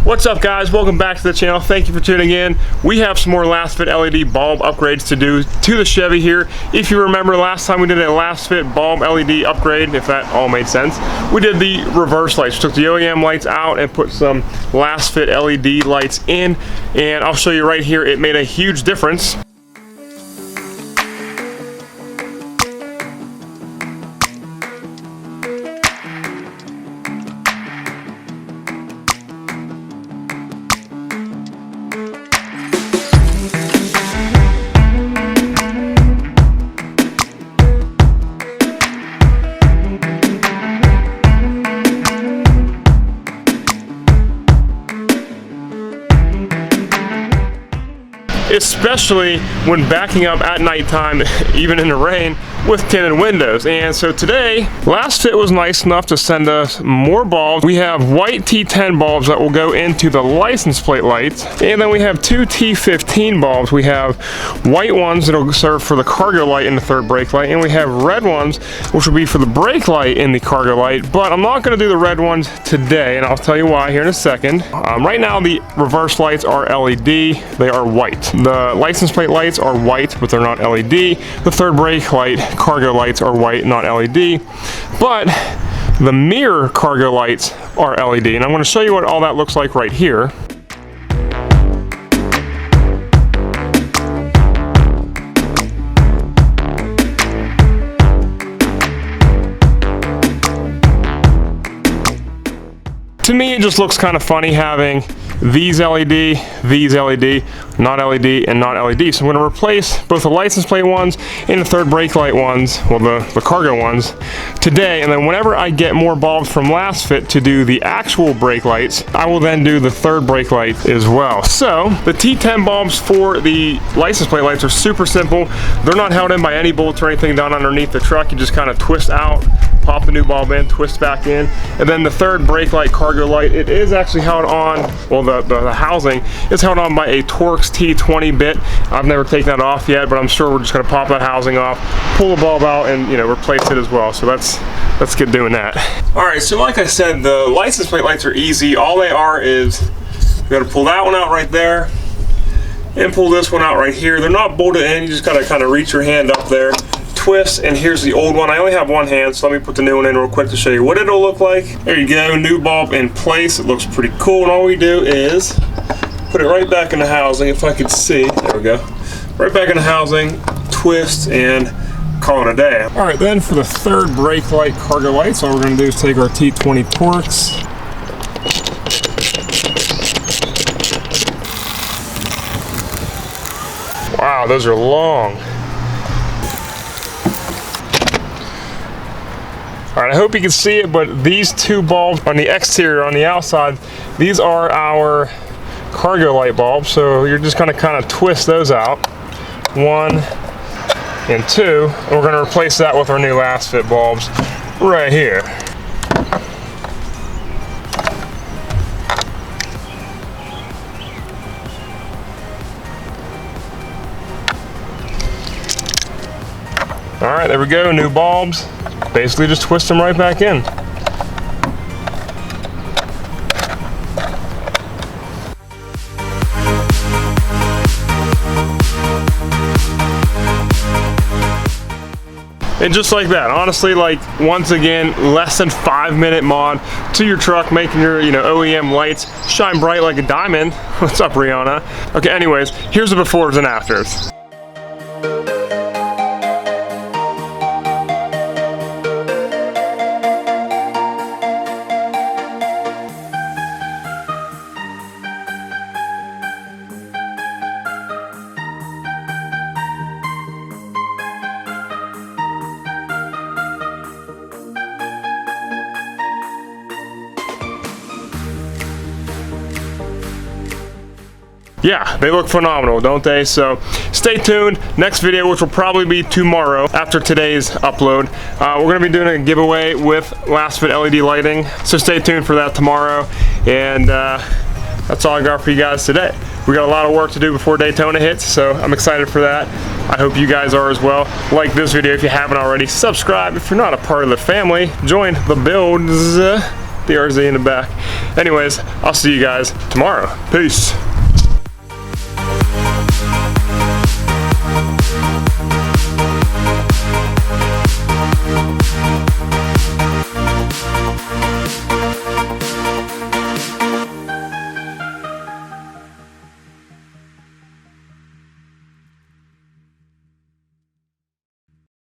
What's up, guys? Welcome back to the channel. Thank you for tuning in. We have some more Lasfit LED bulb upgrades to do to the Chevy here. If you remember, last time we did a Lasfit bulb LED upgrade, if that all made sense, we did the reverse lights. We took the OEM lights out and put some Lasfit LED lights in, and I'll show you right here. It made a huge difference. Especially when backing up at nighttime, even in the rain, with tinted windows. And so today, Lasfit was nice enough to send us more bulbs. We have white T10 bulbs that will go into the license plate lights, and then we have two T15 bulbs. We have white ones that will serve for the cargo light and the third brake light, and we have red ones which will be for the brake light and the cargo light. But I'm not going to do the red ones today, and I'll tell you why here in a second. Right now the reverse lights are LED, they are white. The license plate lights are white, but they're not LED. The third brake light, cargo lights are white, not LED. But the mirror cargo lights are LED, and I'm going to show you what all that looks like right here. To me, it just looks kind of funny having these LED, not LED, and not LED. So I'm going to replace both the license plate ones and the third brake light ones, well, the cargo ones, today. And then whenever I get more bulbs from Lasfit to do the actual brake lights, I will then do the third brake light as well. So the T10 bulbs for the license plate lights are super simple. They're not held in by any bolts or anything down underneath the truck. You just kind of twist out, pop the new bulb in, twist back in. And then the third brake light, cargo light, it is actually held on, well, the housing is held on by a Torx T20 bit. I've never taken that off yet, but I'm sure we're just gonna pop that housing off, pull the bulb out, and replace it as well. So let's get doing that. All right, so like I said, the license plate lights are easy. All they are is you gotta pull that one out right there and pull this one out right here. They're not bolted in, you just gotta kind of reach your hand up there, twist, and here's the old one. I only have one hand, so let me put the new one in real quick to show you what it'll look like. There you go, new bulb in place. It looks pretty cool, and all we do is put it right back in the housing. If I could see, there we go. Right back in the housing, twist, and call it a day. All right, then for the third brake light, cargo lights, all we're gonna do is take our T20 Torx, wow, those are long. All right, I hope you can see it, but these two bulbs on the exterior, on the outside, these are our cargo light bulbs. So you're just gonna kind of twist those out, 1 and 2, and we're gonna replace that with our new Lasfit bulbs right here. All right, there we go, new bulbs. Basically just twist them right back in. And just like that, honestly, like, once again, less than 5-minute mod to your truck, making your OEM lights shine bright like a diamond. What's up, Rihanna? Okay, anyways, here's the befores and afters. Yeah, they look phenomenal, don't they? So stay tuned. Next video, which will probably be tomorrow after today's upload, we're gonna be doing a giveaway with Lasfit LED lighting. So stay tuned for that tomorrow. And that's all I got for you guys today. We got a lot of work to do before Daytona hits, so I'm excited for that. I hope you guys are as well. Like this video if you haven't already. Subscribe if you're not a part of the family. Join the builds. the RZ in the back. Anyways, I'll see you guys tomorrow. Peace.